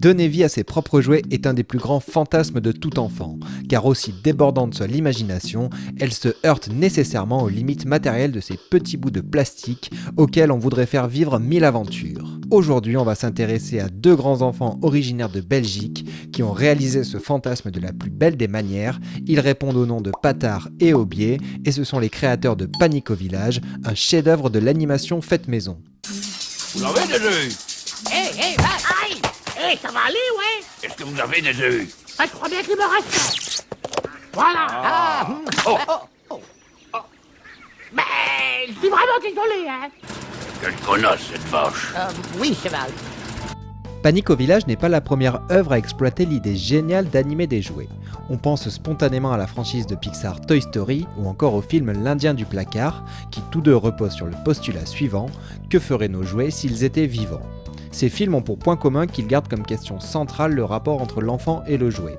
Donner vie à ses propres jouets est un des plus grands fantasmes de tout enfant, car aussi débordante soit l'imagination, elle se heurte nécessairement aux limites matérielles de ces petits bouts de plastique auxquels on voudrait faire vivre 1000 aventures. Aujourd'hui, on va s'intéresser à deux grands enfants originaires de Belgique qui ont réalisé ce fantasme de la plus belle des manières. Ils répondent au nom de Patard et Aubier et ce sont les créateurs de Panico Village, un chef-d'œuvre de l'animation faite maison. Vous l'avez des œufs? Hé, aïe! Hé, ça va aller, ouais? Est-ce que vous avez des œufs? Je crois bien qu'il me reste. Voilà. Mais je suis vraiment désolé, hein? Quelle connasse, cette vache! Oui, cheval. Panico Village n'est pas la première œuvre à exploiter l'idée géniale d'animer des jouets. On pense spontanément à la franchise de Pixar Toy Story ou encore au film L'Indien du placard, qui tous deux reposent sur le postulat suivant: que feraient nos jouets s'ils étaient vivants? Ces films ont pour point commun qu'ils gardent comme question centrale le rapport entre l'enfant et le jouet,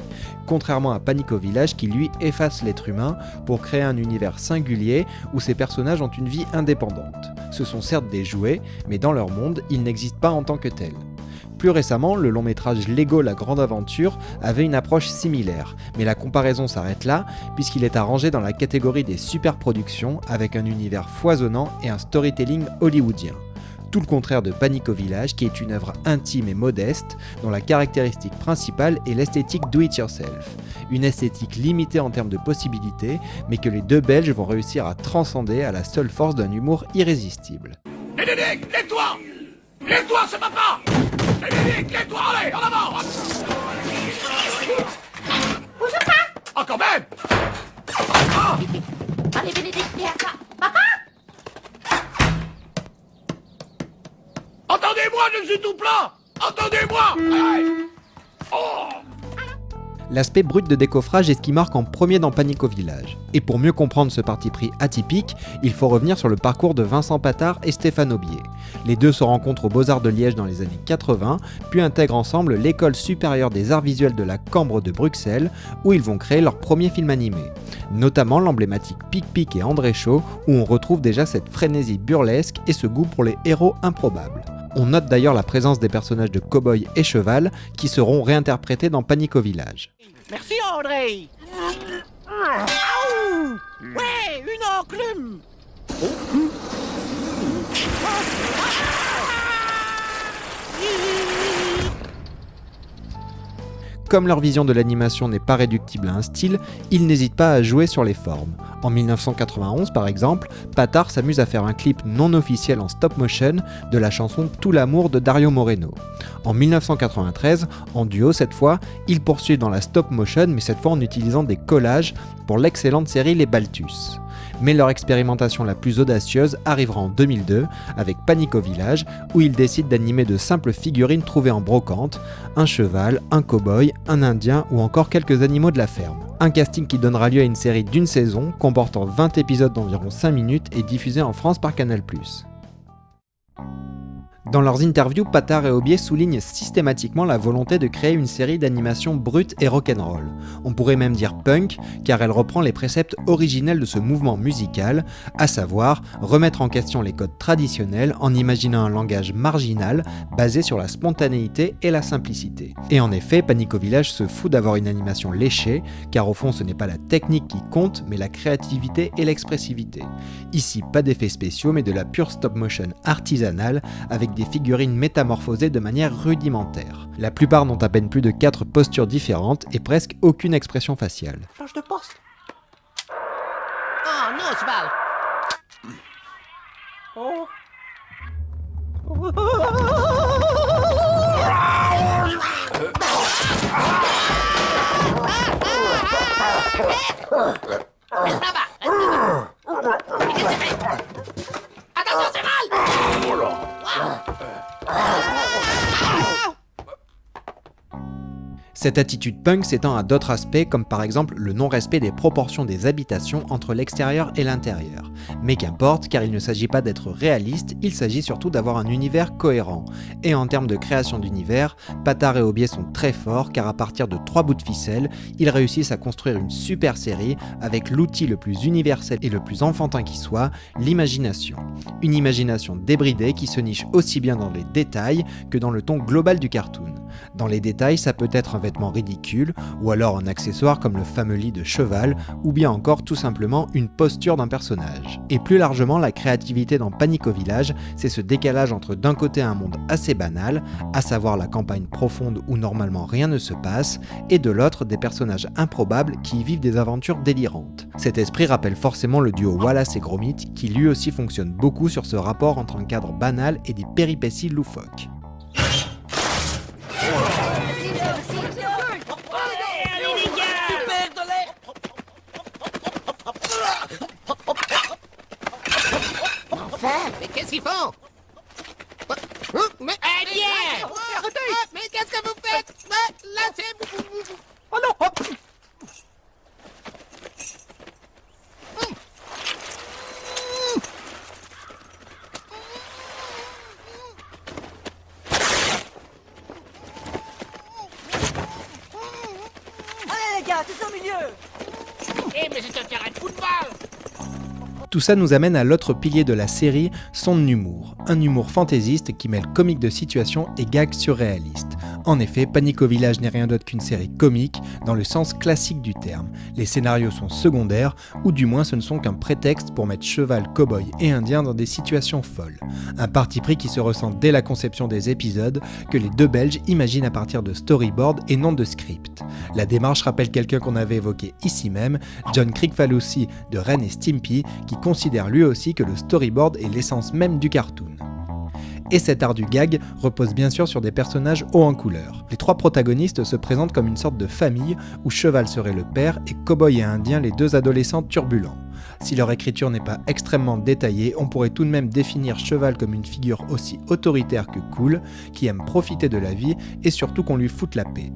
contrairement à Panico Village qui lui efface l'être humain pour créer un univers singulier où ses personnages ont une vie indépendante. Ce sont certes des jouets, mais dans leur monde, ils n'existent pas en tant que tels. Plus récemment, le long métrage Lego La Grande Aventure avait une approche similaire, mais la comparaison s'arrête là, puisqu'il est à ranger dans la catégorie des super-productions avec un univers foisonnant et un storytelling hollywoodien. Tout le contraire de Panico Village, qui est une œuvre intime et modeste, dont la caractéristique principale est l'esthétique do-it-yourself. Une esthétique limitée en termes de possibilités, mais que les deux Belges vont réussir à transcender à la seule force d'un humour irrésistible. Hé, Dédé, lève-toi! Lève-toi, c'est papa! Hé, Dédé, lève-toi, allez, en avant! Bouge pas! Ah, quand même! Allez, Bénédicte, viens ça. Papa? Entendez-moi, je suis tout plein! Entendez-moi! Allez. Oh! L'aspect brut de décoffrage est ce qui marque en premier dans Panico Village. Et pour mieux comprendre ce parti pris atypique, il faut revenir sur le parcours de Vincent Patard et Stéphane Aubier. Les deux se rencontrent aux Beaux-Arts de Liège dans les années 80, puis intègrent ensemble l'École supérieure des arts visuels de la Cambre de Bruxelles, où ils vont créer leur premier film animé. Notamment l'emblématique Pic Pic et André Chaud, où on retrouve déjà cette frénésie burlesque et ce goût pour les héros improbables. On note d'ailleurs la présence des personnages de Cowboy et Cheval, qui seront réinterprétés dans Panico Village. Merci André. Ouais, une enclume. Comme leur vision de l'animation n'est pas réductible à un style, ils n'hésitent pas à jouer sur les formes. En 1991 par exemple, Patard s'amuse à faire un clip non officiel en stop motion de la chanson Tout l'amour de Dario Moreno. En 1993, en duo cette fois, ils poursuivent dans la stop motion mais cette fois en utilisant des collages pour l'excellente série Les Balthus. Mais leur expérimentation la plus audacieuse arrivera en 2002 avec Panico Village où ils décident d'animer de simples figurines trouvées en brocante, un cheval, un cow-boy, un indien ou encore quelques animaux de la ferme. Un casting qui donnera lieu à une série d'une saison comportant 20 épisodes d'environ 5 minutes et diffusée en France par Canal+. Dans leurs interviews, Patard et Aubier soulignent systématiquement la volonté de créer une série d'animation brute et rock'n'roll. On pourrait même dire punk, car elle reprend les préceptes originels de ce mouvement musical, à savoir remettre en question les codes traditionnels en imaginant un langage marginal basé sur la spontanéité et la simplicité. Et en effet, Panico Village se fout d'avoir une animation léchée, car au fond ce n'est pas la technique qui compte, mais la créativité et l'expressivité. Ici, pas d'effets spéciaux, mais de la pure stop motion artisanale, avec des figurines métamorphosées de manière rudimentaire. La plupart n'ont à peine plus de 4 postures différentes et presque aucune expression faciale. Change de poste. Oh non, cheval. Oh. Attention, cheval! Cette attitude punk s'étend à d'autres aspects comme par exemple le non-respect des proportions des habitations entre l'extérieur et l'intérieur. Mais qu'importe, car il ne s'agit pas d'être réaliste, il s'agit surtout d'avoir un univers cohérent. Et en termes de création d'univers, Patard et Aubier sont très forts car à partir de 3 bouts de ficelle, ils réussissent à construire une super série avec l'outil le plus universel et le plus enfantin qui soit, l'imagination. Une imagination débridée qui se niche aussi bien dans les détails que dans le ton global du cartoon. Dans les détails, ça peut être un vêtement ridicule, ou alors un accessoire comme le fameux lit de cheval, ou bien encore tout simplement une posture d'un personnage. Et plus largement, la créativité dans Panic au village, c'est ce décalage entre d'un côté un monde assez banal, à savoir la campagne profonde où normalement rien ne se passe, et de l'autre des personnages improbables qui y vivent des aventures délirantes. Cet esprit rappelle forcément le duo Wallace et Gromit, qui lui aussi fonctionne beaucoup sur ce rapport entre un cadre banal et des péripéties loufoques. Mais qu'est-ce qu'ils font? Mais bien! Arrêtez! Mais qu'est-ce que vous faites? Lâchez-moi! Oh non! Allez les gars, tous au milieu! Eh mais c'est un terrain de football! Tout ça nous amène à l'autre pilier de la série, son humour. Un humour fantaisiste qui mêle comique de situation et gags surréalistes. En effet, Panic au village n'est rien d'autre qu'une série comique, dans le sens classique du terme. Les scénarios sont secondaires, ou du moins ce ne sont qu'un prétexte pour mettre cheval, cow-boy et indien dans des situations folles. Un parti pris qui se ressent dès la conception des épisodes, que les deux Belges imaginent à partir de storyboard et non de script. La démarche rappelle quelqu'un qu'on avait évoqué ici même, John Kricfalusi de Ren et Stimpy, qui considère lui aussi que le storyboard est l'essence même du cartoon. Et cet art du gag repose bien sûr sur des personnages hauts en couleur. Les trois protagonistes se présentent comme une sorte de famille où Cheval serait le père et Cowboy et Indien les deux adolescents turbulents. Si leur écriture n'est pas extrêmement détaillée, on pourrait tout de même définir Cheval comme une figure aussi autoritaire que cool, qui aime profiter de la vie et surtout qu'on lui foute la paix.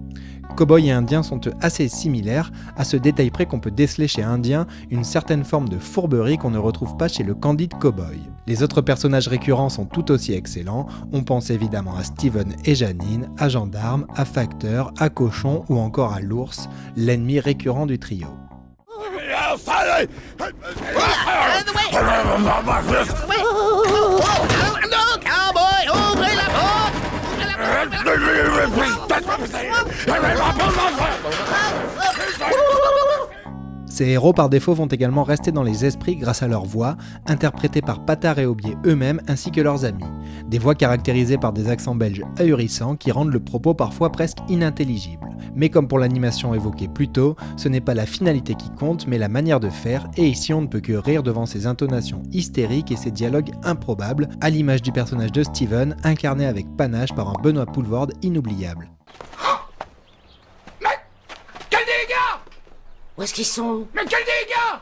Cowboy et Indien sont assez similaires, à ce détail près qu'on peut déceler chez Indien une certaine forme de fourberie qu'on ne retrouve pas chez le candide Cowboy. Les autres personnages récurrents sont tout aussi excellents, on pense évidemment à Steven et Janine, à Gendarme, à Facteur, à Cochon ou encore à l'ours, l'ennemi récurrent du trio. Non, cowboy, ouvrez la porte! Ces héros par défaut vont également rester dans les esprits grâce à leur voix, interprétées par Patard et Aubier eux-mêmes ainsi que leurs amis. Des voix caractérisées par des accents belges ahurissants qui rendent le propos parfois presque inintelligible. Mais comme pour l'animation évoquée plus tôt, ce n'est pas la finalité qui compte mais la manière de faire, et ici on ne peut que rire devant ces intonations hystériques et ces dialogues improbables, à l'image du personnage de Steven, incarné avec panache par un Benoît Poelvoorde inoubliable. Mais quel dégât! Où est-ce qu'ils sont? Mais quel dégât!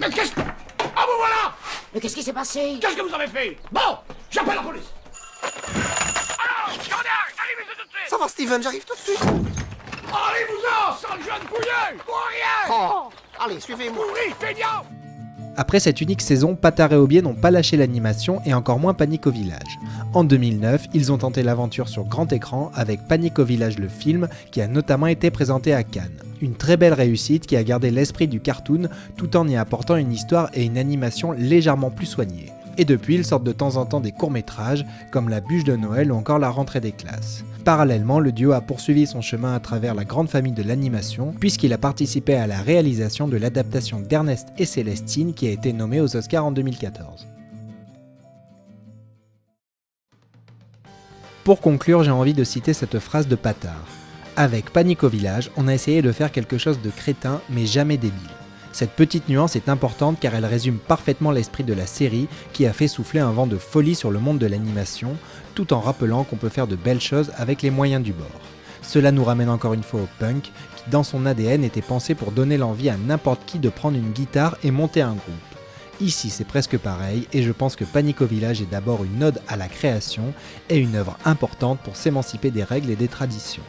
Mais qu'est-ce que... Ah vous voilà! Mais qu'est-ce qui s'est passé? Qu'est-ce que vous avez fait? Bon, j'appelle la police! Alors, j'arrive ici tout de suite! Ça va Steven, j'arrive tout de suite. Allez-vous-en, sale jeune pouilleux! Pour rien! Oh, allez, suivez-moi. Pourri, feignant! Après cette unique saison, Patard et Aubier n'ont pas lâché l'animation et encore moins Panic au village. En 2009, ils ont tenté l'aventure sur grand écran avec Panic au village le film qui a notamment été présenté à Cannes. Une très belle réussite qui a gardé l'esprit du cartoon tout en y apportant une histoire et une animation légèrement plus soignées. Et depuis, ils sortent de temps en temps des courts-métrages comme La bûche de Noël ou encore La rentrée des classes. Parallèlement, le duo a poursuivi son chemin à travers la grande famille de l'animation puisqu'il a participé à la réalisation de l'adaptation d'Ernest et Célestine qui a été nommée aux Oscars en 2014. Pour conclure, j'ai envie de citer cette phrase de Patard. Avec Panic au village, on a essayé de faire quelque chose de crétin mais jamais débile. Cette petite nuance est importante car elle résume parfaitement l'esprit de la série qui a fait souffler un vent de folie sur le monde de l'animation, tout en rappelant qu'on peut faire de belles choses avec les moyens du bord. Cela nous ramène encore une fois au punk, qui dans son ADN était pensé pour donner l'envie à n'importe qui de prendre une guitare et monter un groupe. Ici c'est presque pareil et je pense que Panic au village est d'abord une ode à la création et une œuvre importante pour s'émanciper des règles et des traditions.